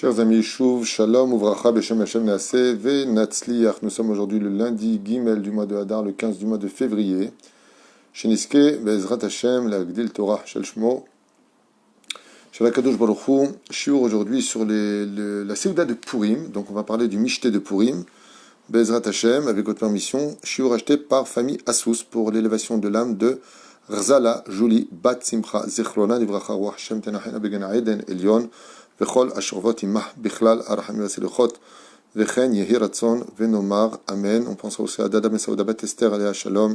Chers amis, Shuv, Shalom, Uvracha, Beshem Hashem Naaseh, Ve Natzliach. Nous sommes aujourd'hui le lundi Gimel du mois de Hadar, le 15 du mois de février. Sheniske, Bezrat Hashem, la Gdil Torah, Shel Shmo. Shel Kadosh Baruch Hu, shiur aujourd'hui sur la Seuda de Purim. Donc on va parler du Mishté de Purim. Bezrat Hashem, avec votre permission, shiur acheté par famille Assous pour l'élévation de l'âme de Rzala, Julie, Bat Simcha, Zichrona, Livracha, Ruach Hashem, Tenachena, Begana Eden, Elion. וכל השורבות עמך בכלל הרחמים והסליחות וכן יהי רצון ונאמר אמן. On pensera aussi à Dada Ben Saouda Bat Esther עליה שלום,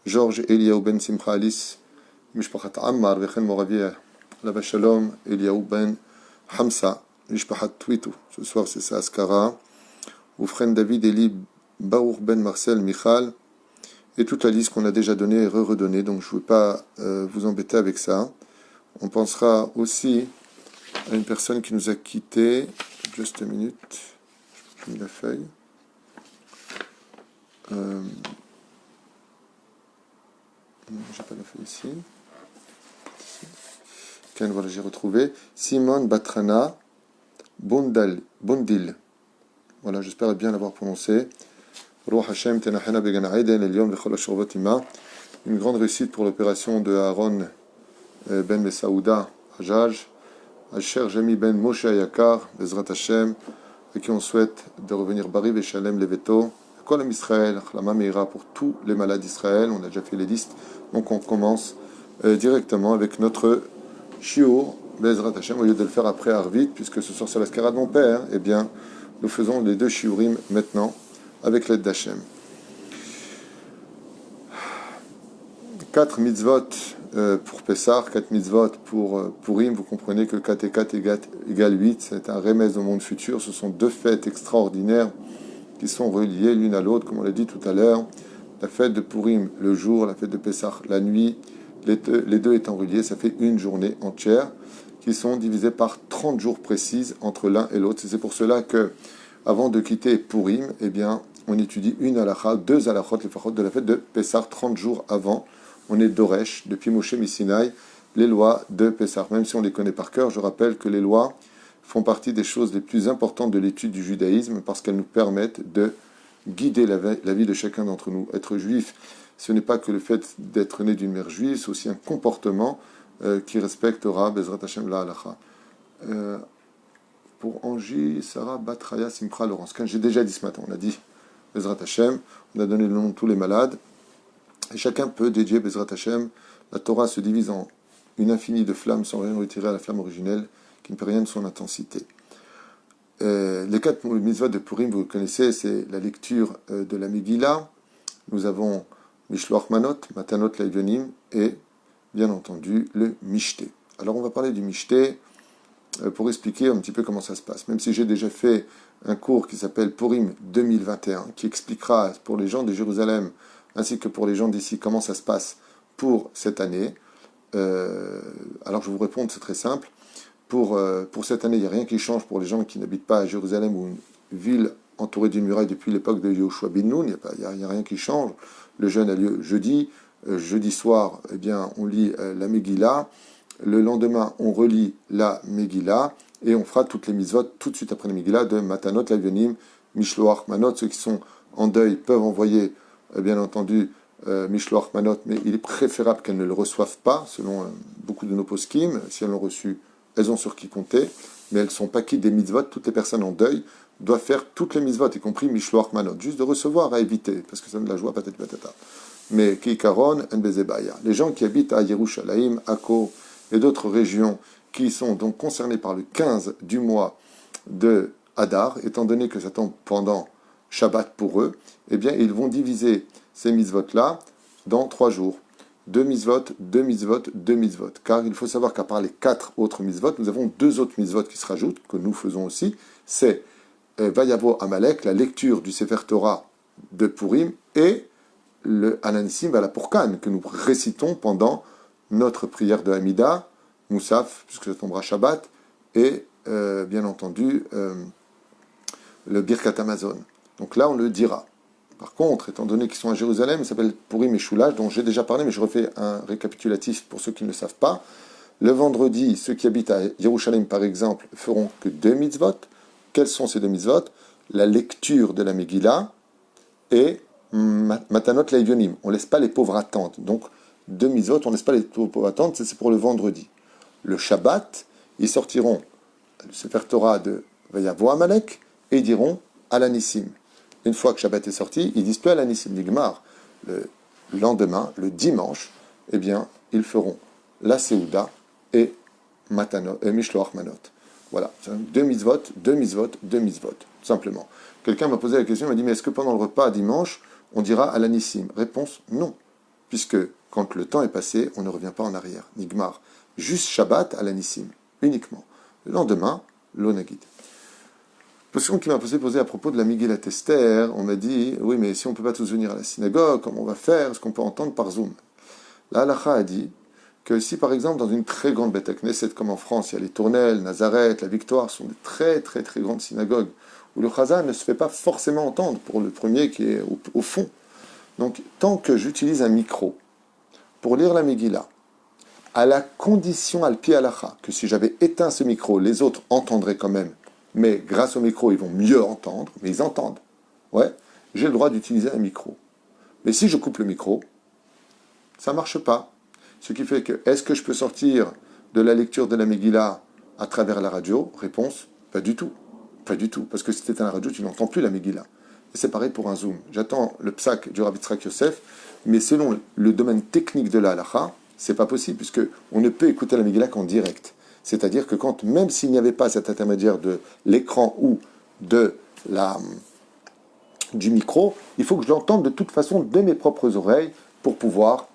ג'ורג' אליהו בן שמחה אליס, משפחת עמר וכן מורביה עליו השלום, אליהו בן חמסה, משפחת טוויטו. Ce soir c'est ça Askara, ובכן דוד אלי ברוך בן מרסל מיכל, et toute la liste qu'on a déjà donnée et redonnée, donc je ne vais pas vous embêter avec ça. On pensera aussi à une personne qui nous a quittés. Juste une minute, j'ai mis la feuille. J'ai pas la feuille ici. Ken, voilà, j'ai retrouvé. Simone Batrana Bondil. Voilà, j'espère bien l'avoir prononcé. Ruach Hashem Tenachena Begana Eden Elion Vechol Ashurvot Ima. Une grande réussite pour l'opération de Aaron Ben Mesaouda Hajaj. Cher Jami Ben Moshe Ayakar, Bezrat Hashem, à qui on souhaite de revenir Bari et Shalem Leveto, Kolam Israël, Chlama Meira pour tous les malades d'Israël. On a déjà fait les listes, donc on commence directement avec notre shiur Bezrat Hashem, au lieu de le faire après Arvit, puisque ce soir c'est la skara de mon père. Eh bien, nous faisons les deux shiurim maintenant avec l'aide d'Hashem. 4 mitzvot pour Pessah, 4 mitzvot pour Purim. Vous comprenez que 4 et 4 égale 8. C'est un remède au monde futur. Ce sont deux fêtes extraordinaires qui sont reliées l'une à l'autre, comme on l'a dit tout à l'heure. La fête de Purim le jour, la fête de Pessah la nuit. Les deux étant reliés, ça fait une journée entière qui sont divisées par 30 jours précises entre l'un et l'autre. C'est pour cela que, avant de quitter Purim, eh bien, on étudie une halakha, deux halakhot, les fachot de la fête de Pessah 30 jours avant. On est Doresh, depuis Moshe Missinaï, les lois de Pessah. Même si on les connaît par cœur, je rappelle que les lois font partie des choses les plus importantes de l'étude du judaïsme parce qu'elles nous permettent de guider la vie de chacun d'entre nous. Être juif, ce n'est pas que le fait d'être né d'une mère juive, c'est aussi un comportement qui respectera Bezrat Hashem la halacha. Pour Angie, Sarah, Batraya, Simcha, Laurence. Quand j'ai déjà dit ce matin, on a dit Bezrat Hashem, on a donné le nom de tous les malades. Et chacun peut dédier Bezrat Hashem. La Torah se divise en une infinie de flammes sans rien retirer à la flamme originelle qui ne peut rien de son intensité. Les 4 mitzvot de Purim, vous le connaissez, c'est la lecture de la Megillah. Nous avons Mishloach Manot, Matanot Laïvionim et bien entendu le Mishté. Alors on va parler du Mishté pour expliquer un petit peu comment ça se passe. Même si j'ai déjà fait un cours qui s'appelle Purim 2021 qui expliquera pour les gens de Jérusalem ainsi que pour les gens d'ici, comment ça se passe pour cette année. Alors je vous réponds, c'est très simple. Pour cette année, il n'y a rien qui change pour les gens qui n'habitent pas à Jérusalem ou une ville entourée d'une muraille depuis l'époque de Yoshua bin Nun. Il n'y a rien qui change. Le jeûne a lieu jeudi. Jeudi soir, eh bien, on lit la Megillah. Le lendemain, on relit la Megillah. Et on fera toutes les mitzvot tout de suite après la Megillah de Matanot, Lavionim, Mishloach Manot. Ceux qui sont en deuil peuvent envoyer bien entendu Mishloach Manot, mais il est préférable qu'elles ne le reçoivent pas, selon beaucoup de nos poskim. Si elles l'ont reçu, elles ont sur qui compter, mais elles ne sont pas quittes des mitzvot. Toutes les personnes en deuil doivent faire toutes les mitzvot, y compris Mishloach Manot, juste de recevoir à éviter, parce que ça donne de la joie, patati patata. Mais Kikaron, Nbezebaya. Les gens qui habitent à Yerushalayim, Akko et d'autres régions qui sont donc concernés par le 15 du mois de Hadar, étant donné que ça tombe pendant Shabbat pour eux, eh bien, ils vont diviser ces mitzvot-là dans 3 jours. 2 mitzvot, 2 mitzvot, 2 mitzvot. Car il faut savoir qu'à part les 4 autres mitzvot, nous avons 2 autres mitzvot qui se rajoutent, que nous faisons aussi. C'est Vayavo Amalek, la lecture du Sefer Torah de Purim, et le Ananissim Valapurkan, que nous récitons pendant notre prière de Hamida, Moussaf, puisque ça tombera Shabbat, et bien entendu le Birkat Amazon. Donc là, on le dira. Par contre, étant donné qu'ils sont à Jérusalem, il s'appelle Purim et Shulash, dont j'ai déjà parlé, mais je refais un récapitulatif pour ceux qui ne le savent pas. Le vendredi, ceux qui habitent à Jérusalem, par exemple, feront que 2 mitzvot. Quels sont ces 2 mitzvot? La lecture de la Megillah et Matanot Leivionim. On ne laisse pas les pauvres attendre. Donc, 2 mitzvot, on ne laisse pas les pauvres attendre, c'est pour le vendredi. Le Shabbat, ils sortiront le Sefer Torah de Vayavo Amalek et ils diront Alanissim. Une fois que Shabbat est sorti, ils disent plus Alanissim. Nigmar, le lendemain, le dimanche, eh bien, ils feront la Seouda et Mishloach Manot. Voilà, 2 mitzvot, 2 mitzvot, 2 mitzvot, tout simplement. Quelqu'un m'a posé la question, il m'a dit, mais est-ce que pendant le repas dimanche, on dira Alanissim? Réponse, non. Puisque quand le temps est passé, on ne revient pas en arrière. Nigmar. Juste Shabbat Alanissim, uniquement. Le lendemain, l'Onagid. Question qui m'a posé à propos de la Megillat Esther, on m'a dit, oui, mais si on ne peut pas tous venir à la synagogue, comment on va faire? Est-ce qu'on peut entendre par Zoom? La Halacha a dit que si, par exemple, dans une très grande Beth Knesset, comme en France, il y a les Tournelles, Nazareth, la Victoire, sont de très, très, très grandes synagogues, où le Chazan ne se fait pas forcément entendre pour le premier qui est au fond. Donc, tant que j'utilise un micro pour lire la Megillah, à la condition al-pi halacha, que si j'avais éteint ce micro, les autres entendraient quand même, mais grâce au micro, ils vont mieux entendre, mais ils entendent. Ouais, j'ai le droit d'utiliser un micro. Mais si je coupe le micro, ça ne marche pas. Ce qui fait que, est-ce que je peux sortir de la lecture de la Megillah à travers la radio? Réponse, pas du tout. Pas du tout. Parce que si tu éteins la radio, tu n'entends plus la Megillah. Et c'est pareil pour un Zoom. J'attends le psak du Rav Yitzhak Yosef, mais selon le domaine technique de la halacha, c'est pas possible, puisque on ne peut écouter la Megillah qu'en direct. C'est-à-dire que quand, même s'il n'y avait pas cet intermédiaire de l'écran ou du micro, il faut que je l'entende de toute façon de mes propres oreilles pour pouvoir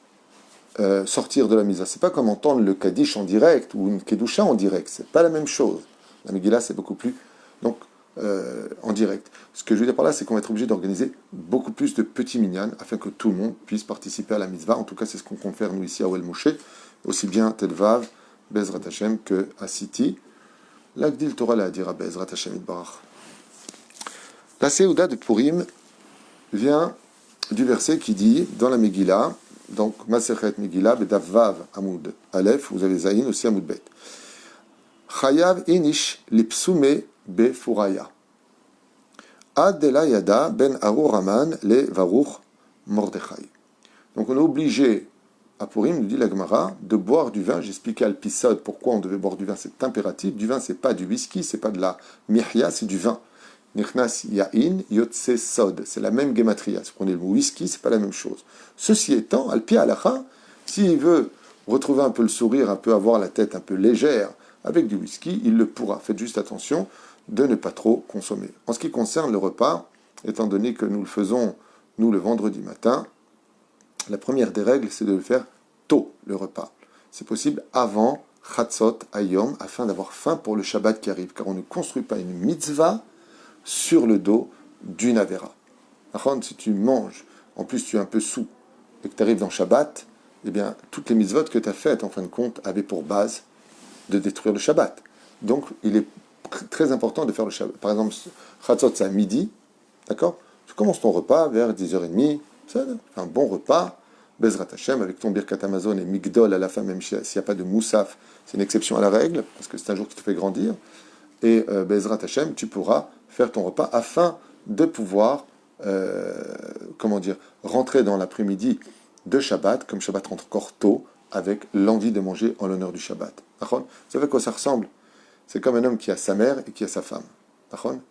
sortir de la misa. C'est pas comme entendre le Kaddish en direct ou une Kedusha en direct. C'est pas la même chose. La Megillah, c'est beaucoup plus en direct. Ce que je veux dire par là, c'est qu'on va être obligé d'organiser beaucoup plus de petits minyan afin que tout le monde puisse participer à la mitzvah. En tout cas, c'est ce qu'on compte faire nous ici à Oel Moshe, aussi bien Telvav, Bezrat Hashem que à City. L'Agdil Torah l'a dire à Bezrat Hashem Itbarach. La Seouda de Purim vient du verset qui dit dans la Megillah, donc Masechet Megillah, Bedav Vav Amoud Aleph, vous avez Zayin aussi Amoud Bet. Chayav inish lipsume befuraya. Adela yada ben Arur Raman le Varuch Mordechai. Donc on est obligé, à Purim, nous dit la Gemara, de boire du vin. J'expliquais à l'épisode pourquoi on devait boire du vin, c'est impératif. Du vin, c'est pas du whisky, c'est pas de la mihya, c'est du vin. Nichnas yain yotse sod. C'est la même gematria. Si vous prenez le mot whisky, c'est pas la même chose. Ceci étant, al-pi halacha, s'il veut retrouver un peu le sourire, un peu avoir la tête un peu légère avec du whisky, il le pourra. Faites juste attention de ne pas trop consommer. En ce qui concerne le repas, étant donné que nous le faisons, nous, le vendredi matin, la première des règles, c'est de le faire tôt, le repas. C'est possible avant Chatzot Hayom, afin d'avoir faim pour le Shabbat qui arrive, car on ne construit pas une mitzvah sur le dos d'une Avera. Si tu manges, en plus tu es un peu sous, et que tu arrives dans Shabbat, eh bien, toutes les mitzvot que tu as faites, en fin de compte, avaient pour base de détruire le Shabbat. Donc, il est très important de faire le Shabbat. Par exemple, Chatzot, c'est à midi, d'accord? Tu commences ton repas vers 10h30, c'est un bon repas, Bezrat Hashem, avec ton Birkat Amazon et Migdol à la fin, même s'il n'y a pas de Moussaf, c'est une exception à la règle, parce que c'est un jour qui te fait grandir. Et Bezrat Hashem, tu pourras faire ton repas afin de pouvoir, rentrer dans l'après-midi de Shabbat, comme Shabbat rentre encore tôt, avec l'envie de manger en l'honneur du Shabbat. Vous savez à quoi ça ressemble? C'est comme un homme qui a sa mère et qui a sa femme.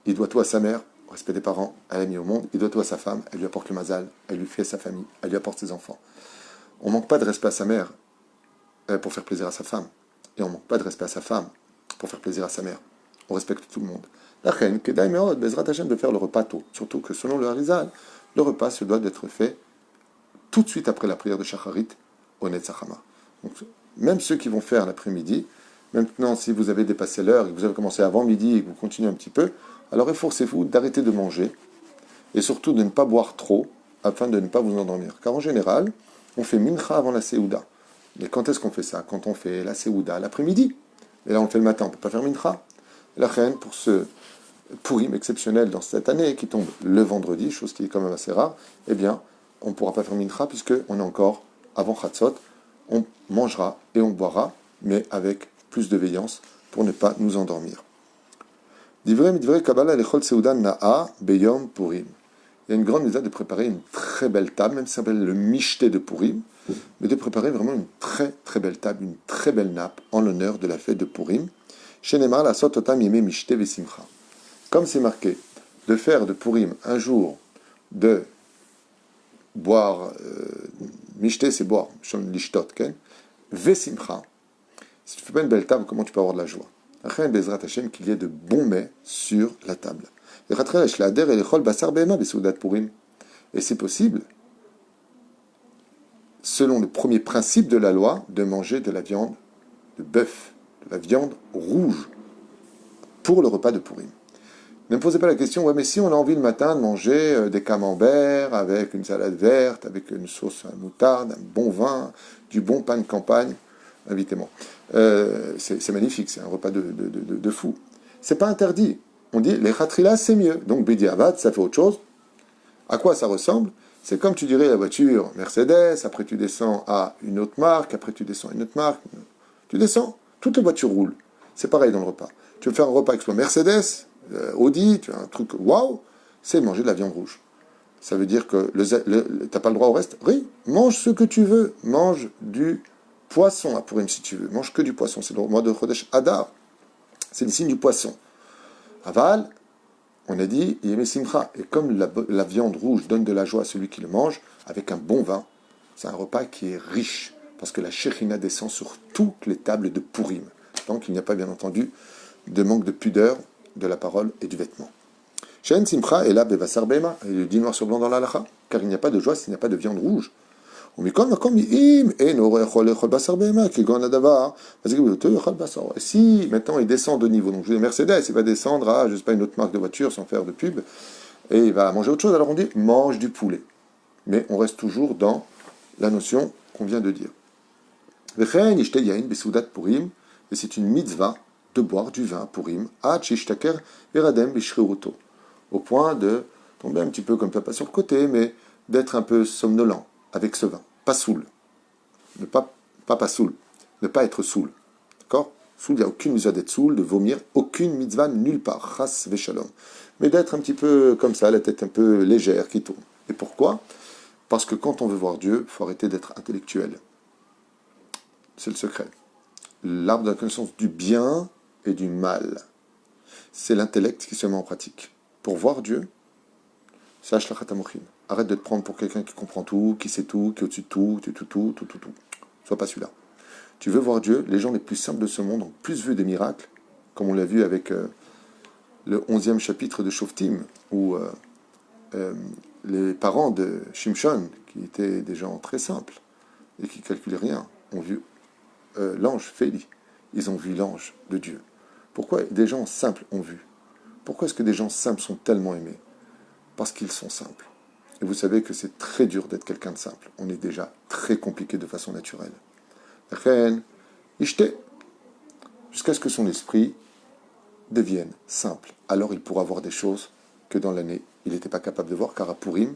Il doit tout à sa mère, au respect des parents, elle l'a mis au monde. Il doit tout à sa femme, elle lui apporte le mazal, elle lui fait sa famille, elle lui apporte ses enfants. On ne manque pas de respect à sa mère pour faire plaisir à sa femme. Et on ne manque pas de respect à sa femme pour faire plaisir à sa mère. On respecte tout le monde. La reine, Kedai Meod, Bezrat Hashem, de faire le repas tôt. Surtout que selon le Harizal, le repas se doit d'être fait tout de suite après la prière de Shacharit au Netzachama. Donc, même ceux qui vont faire l'après-midi, maintenant, si vous avez dépassé l'heure et que vous avez commencé avant midi et que vous continuez un petit peu, alors efforcez-vous d'arrêter de manger et surtout de ne pas boire trop afin de ne pas vous endormir. Car en général, on fait mincha avant la Seouda. Mais quand est-ce qu'on fait ça? Quand on fait la Seouda l'après-midi. Et là, on le fait le matin, on ne peut pas faire mincha. La reine, pour ce Purim exceptionnel dans cette année, qui tombe le vendredi, chose qui est quand même assez rare, eh bien, on ne pourra pas faire mincha puisqu'on est encore avant Chatzot. On mangera et on boira mais avec plus de veillance pour ne pas nous endormir. Divrei Kabbalah lechol seudan na'a beyom Purim. Il y a une grande misère de préparer une très belle table, même si ça s'appelle le michté de Purim, mais de préparer vraiment une très très belle table, une très belle nappe en l'honneur de la fête de Purim. Shenemar la sototam yeme michté vesimcha. Comme c'est marqué, de faire de Purim un jour de boire, michté c'est boire, shon lishtot, ken, vesimcha. Si tu ne fais pas une belle table, comment tu peux avoir de la joie? Après, Bezrat Hashem, qu'il y ait de bons mets sur la table. Et c'est possible, selon le premier principe de la loi, de manger de la viande de bœuf, de la viande rouge, pour le repas de Purim. Ne me posez pas la question, ouais, mais si on a envie le matin de manger des camemberts avec une salade verte, avec une sauce à moutarde, un bon vin, du bon pain de campagne, invitez-moi. C'est magnifique, c'est un repas de fou. C'est pas interdit. On dit, les khatrila, c'est mieux. Donc, Bediavad, ça fait autre chose. À quoi ça ressemble? C'est comme tu dirais la voiture Mercedes, après tu descends à une autre marque, après tu descends à une autre marque. Tu descends, toutes les voitures roulent. C'est pareil dans le repas. Tu veux faire un repas avec soit Mercedes, Audi, tu as un truc waouh, c'est manger de la viande rouge. Ça veut dire que tu n'as pas le droit au reste. Oui, mange ce que tu veux. Mange du poisson à Purim si tu veux. Mange que du poisson. C'est le mois de Chodesh Adar. C'est le signe du poisson. Aval, on a dit, Yeme Simcha. Et comme la viande rouge donne de la joie à celui qui le mange, avec un bon vin, c'est un repas qui est riche. Parce que la Shekhinah descend sur toutes les tables de Purim. Donc il n'y a pas, bien entendu, de manque de pudeur de la parole et du vêtement. Shen Simcha est là, Bevasar Bema. Il dit noir sur blanc dans l'Alacha. Car il n'y a pas de joie s'il n'y a pas de viande rouge. Et si maintenant il descend de niveau, donc je dis Mercedes, il va descendre à, je sais pas, une autre marque de voiture sans faire de pub, et il va manger autre chose, alors on dit mange du poulet. Mais on reste toujours dans la notion qu'on vient de dire. Et c'est une mitzvah de boire du vin Purim, au point de tomber un petit peu comme papa sur le côté, mais d'être un peu somnolent avec ce vin. Pas saoul. Ne pas saoul. Ne pas être saoul. D'accord? Saoul, il n'y a aucune mitzvah d'être saoul, de vomir, aucune mitzvah nulle part. Chas veshalom. Mais d'être un petit peu comme ça, la tête un peu légère qui tourne. Et pourquoi? Parce que quand on veut voir Dieu, il faut arrêter d'être intellectuel. C'est le secret. L'arbre de la connaissance du bien et du mal. C'est l'intellect qui se met en pratique. Pour voir Dieu, c'est Ashlachat Hamochin. Arrête de te prendre pour quelqu'un qui comprend tout, qui sait tout, qui est au-dessus de tout. Sois pas celui-là. Tu veux voir Dieu, les gens les plus simples de ce monde ont plus vu des miracles, comme on l'a vu avec le 11e chapitre de Shoftim, où les parents de Shimshon, qui étaient des gens très simples et qui calculaient rien, ont vu l'ange Féli. Ils ont vu l'ange de Dieu. Pourquoi des gens simples ont vu? Pourquoi est-ce que des gens simples sont tellement aimés? Parce qu'ils sont simples. Et vous savez que c'est très dur d'être quelqu'un de simple. On est déjà très compliqué de façon naturelle. Jusqu'à ce que son esprit devienne simple. Alors il pourra voir des choses que dans l'année, il n'était pas capable de voir, car à Purim,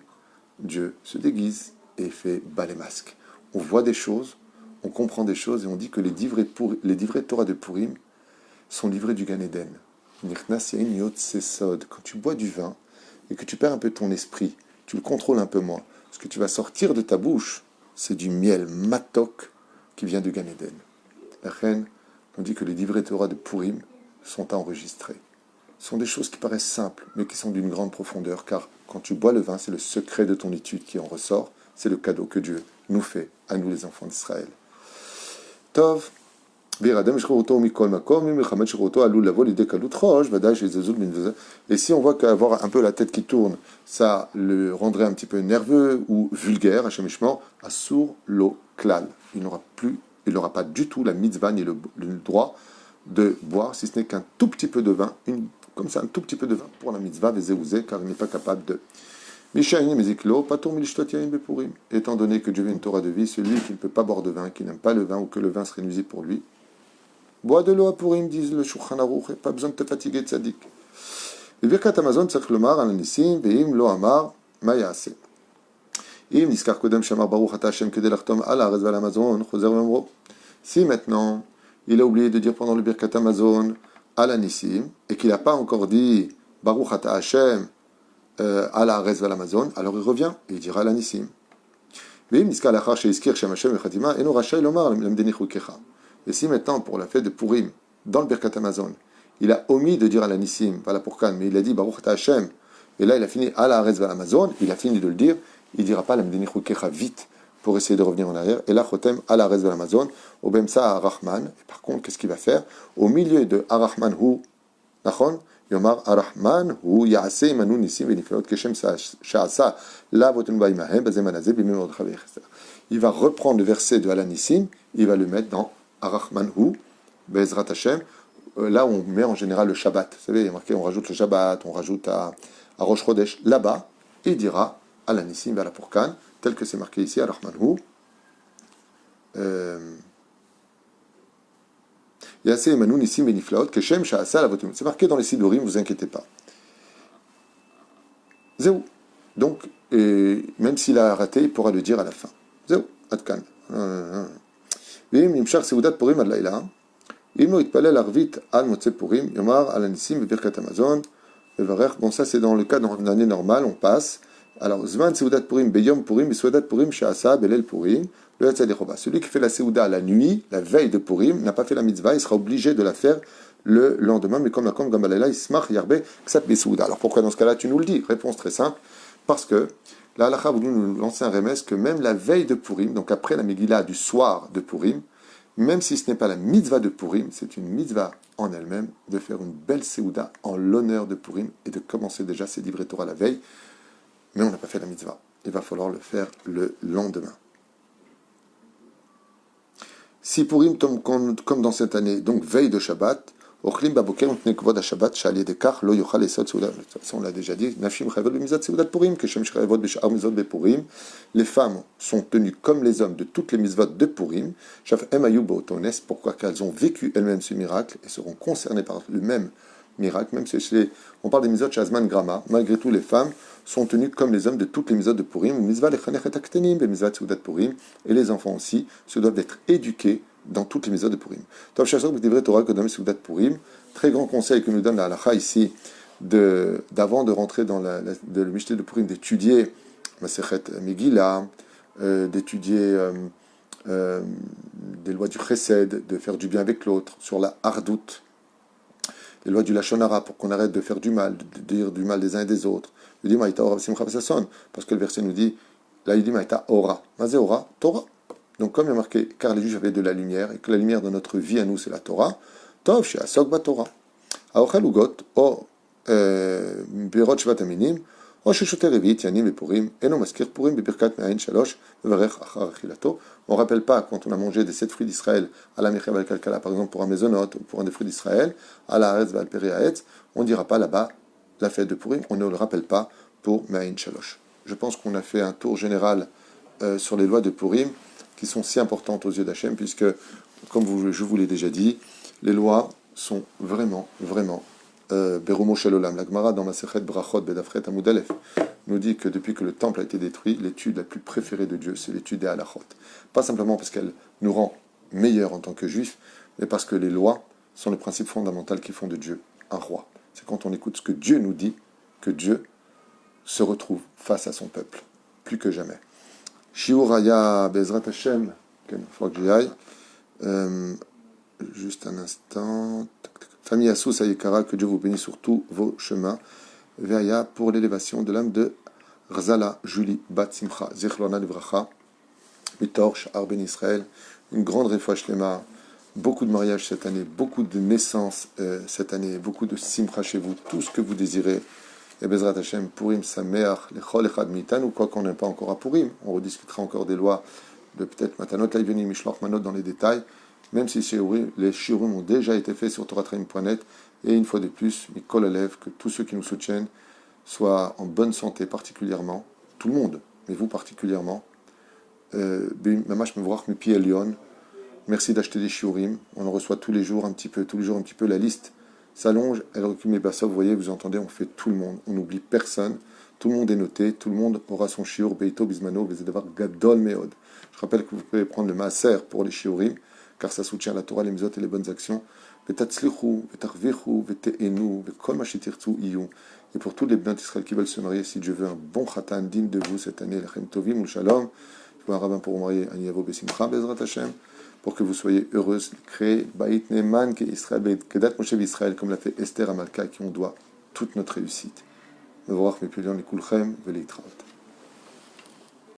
Dieu se déguise et fait bas les masques. On voit des choses, on comprend des choses, et on dit que les divrei Torah de Purim sont livrés du Gan Eden. Quand tu bois du vin, et que tu perds un peu ton esprit, tu le contrôles un peu moins. Ce que tu vas sortir de ta bouche, c'est du miel matok qui vient du Gan Eden. La reine, on dit que les divrei Torah de Purim sont enregistrés. Ce sont des choses qui paraissent simples, mais qui sont d'une grande profondeur, car quand tu bois le vin, c'est le secret de ton étude qui en ressort. C'est le cadeau que Dieu nous fait, à nous les enfants d'Israël. Tov. Et si on voit qu'avoir un peu la tête qui tourne, ça le rendrait un petit peu nerveux ou vulgaire, Assour lo klal. Il n'aura pas du tout la mitzvah ni le droit de boire, si ce n'est qu'un tout petit peu de vin, comme ça, un tout petit peu de vin pour la mitzvah, car il n'est pas capable de. Étant donné que Dieu veut une Torah de vie, celui qui ne peut pas boire de vin, qui n'aime pas le vin ou que le vin serait nuisible pour lui, bois de l'eau à Purim, disent le Shulchan Aruch, pas besoin de te fatiguer, tzaddik. Le Birkat Hamazon, tzarich lomar al nisim, ve'im lo amar, ma ya'aseh. Im niskar kodem shamar baruch ata Hashem kedei lachtom al haaretz ve'al Hamazon, choser ve'omro. Si maintenant il a oublié de dire pendant le Birkat Hamazon à la Nissim, et qu'il n'a pas encore dit Baruch Ata Hashem à la Arez Amazon, alors il revient et il dira à la Nissim. Et si maintenant, pour la fête de Purim, dans le Birkat Hamazon, il a omis de dire à la Nissim, pas la Pourkan, mais il a dit Baruch Ata Hashem, et là il a fini à la Arez Amazon, il a fini de le dire, il ne dira pas Lamdeni Chukecha vite pour essayer de revenir en arrière. Et là, Chotem à la Arez Amazon, au Bemsa à Rahman. Et par contre, qu'est-ce qu'il va faire? Au milieu de Arahman Hu, Nachon, Yomar Arahman Hu Yaase Imanu Nissim Veniflot Keshem Sha'asa La Votun Baimahem Bazemanazé Bimim Mordchav Yechester. Il va reprendre le verset de Alanissim, il va le mettre dans Arahman Hu, Bezrat Hashem, là où on met en général le Shabbat. Vous savez, il y a marqué, on rajoute le Shabbat, on rajoute à Rosh Chodesh. Là-bas, il dira Alanissim Vala Pourkan, tel que c'est marqué ici, Arahman Hu. Yaase Emanu Nissim Beniflaot, Keshem Sha'asa la Votum. C'est marqué dans les Sidurim, ne vous inquiétez pas. Zéou. Donc, même s'il a raté, il pourra le dire à la fin. Zéou, Adkan. Vim Nimshach Seudat Purim Ad Laila. Imo Itpalel Arvit Al Motze Purim, Yomar Al Anissim Birkat Hamazon. Bon, ça c'est dans le cas d'une année normale, on passe. Alors, Zman Seudat Purim, Beyom Purim, Seudat Purim, Sha'asa, Belel Purim, le Hatzadechova. Celui qui fait la Seuda la nuit, la veille de Purim, n'a pas fait la mitzvah, il sera obligé de la faire le lendemain, mais comme la Kom Gambalela, Ismach Yarbe, Ksat Besouda. Alors pourquoi dans ce cas-là tu nous le dis? Réponse très simple, parce que la halakha a voulu nous lancer un remède que même la veille de Purim, donc après la Megillah du soir de Purim, même si ce n'est pas la mitzvah de Purim, c'est une mitzvah en elle-même de faire une belle Seuda en l'honneur de Purim et de commencer déjà ses livrets Torah la veille. Mais on n'a pas fait la mitzvah. Il va falloir le faire le lendemain. Si Purim tombe comme dans cette année, donc veille de Shabbat, Ochlim Baboker, on tenait Kvod à Shabbat, Shali Dekar, Lo Yochal Esod Seudat. On l'a déjà dit, Nafim Chayvod Bemizat Seudat Purim, Keshem Chayvod Beshar Mizot Bepurim. Les femmes sont tenues comme les hommes de toutes les mitzvot de Purim. Shaf Em Ayub Otones, pourquoi qu'elles ont vécu elles-mêmes ce miracle et seront concernées par le même miracle, même si on parle des mitzvot Shazman Grama, malgré tout les femmes sont tenues comme les hommes de toutes les mitzvot de Purim, mitzvah lechanech et aktenim, les mitzvot Seudat Purim, et les enfants aussi se doivent d'être éduqués dans toutes les mitzvot de Purim. Tov Shasok B'divrei Torah Kodam Seudat Purim, très grand conseil que nous donne la halakha ici, d'avant de rentrer dans le Mishneh de Purim, d'étudier Masechet Megillah, d'étudier des lois du Chesed, de faire du bien avec l'autre, sur la hardout, les lois du Lashon Hara, pour qu'on arrête de faire du mal, de dire du mal des uns et des autres. Il dit Maïta Ora Simcha V'Sasson, parce que le verset nous dit, là il dit Maïta Ora. Mazé Ora, Torah. Donc comme il y a marqué, car les juifs avaient de la lumière, et que la lumière de notre vie à nous c'est la Torah, Tov She'asok Ba Torah. Aochel Ugot, O Birot Shvat Aminim, O Sheshoter Revit, Yanim et Purim, Eno Maskir Purim, Bebirkat Me'ain Shalosh, Vevarech Achar Achilato. On ne rappelle pas quand on a mangé des 7 fruits d'Israël à la Mechav al-Kalkala, par exemple pour un maisonot ou pour un des fruits d'Israël, à la Haaretz Val-Peri Haetz, on ne dira pas là-bas la fête de Purim, on ne le rappelle pas pour Me'ain Shalosh. Je pense qu'on a fait un tour général sur les lois de Purim qui sont si importantes aux yeux d'Hachem, puisque, comme je vous l'ai déjà dit, les lois sont vraiment, vraiment Berumo Shalolam. La Gemara dans Masechet Brachot Bedafret Amud Aleph nous dit que depuis que le temple a été détruit, l'étude la plus préférée de Dieu, c'est l'étude des halachot. Pas simplement parce qu'elle nous rend meilleurs en tant que juifs, mais parce que les lois sont le principe fondamental qui font de Dieu un roi. C'est quand on écoute ce que Dieu nous dit que Dieu se retrouve face à son peuple, plus que jamais. Shiuraya Bezrat Hashem, il faut que j'y aille. Juste un instant. Famille Assous Ayekara, que Dieu vous bénisse sur tous vos chemins. Veaya pour l'élévation de l'âme de Rzala Julie Bat Simcha, Zichlona Livracha, Mitor Sha'ar Ben Israël, une grande réfoua shlema, beaucoup de mariages cette année, beaucoup de naissances cette année, beaucoup de Simcha chez vous, tout ce que vous désirez. Et Bezrat Hashem, Purim Sameach, Lechol Echad Mitan, ou quoi qu'on n'aime pas encore à Purim, on rediscutera encore des lois de peut-être Matanot Laïveni, Mishloch Manot dans les détails, même si les shiurim ont déjà été faits sur toratraim.net, et une fois de plus, Mikol Alev, que tous ceux qui nous soutiennent soient en bonne santé particulièrement, tout le monde, mais vous particulièrement. Mamash Mevorach Mipi Elion, merci d'acheter des shiurim, on en reçoit tous les jours un petit peu, la liste s'allonge, elle recule mes bassins, vous voyez, vous entendez, on fait tout le monde, on n'oublie personne, tout le monde est noté, tout le monde aura son shiur, Beito, Bismano, Bezedavar, Gadol, Meod. Je rappelle que vous pouvez prendre le maaser pour les shiurim, car ça soutient la Torah, les mitzvot et les bonnes actions. Vetatzlichu, vetarvichu, vete'enu, vekol ma shetirtzu iyu. Et pour tous les bnei Israël qui veulent se marier, si Dieu veut un bon khatan digne de vous cette année, lechem tovim ou shalom, je vois un rabbin pour vous marier, un yavo besimcha bezrat Hashem, pour que vous soyez heureuse, créez Bait Neman que Israël, Kedat Moshe Israël, comme l'a fait Esther à Malka, qui on doit toute notre réussite. Mevorach mepulion likulchem veleitravot.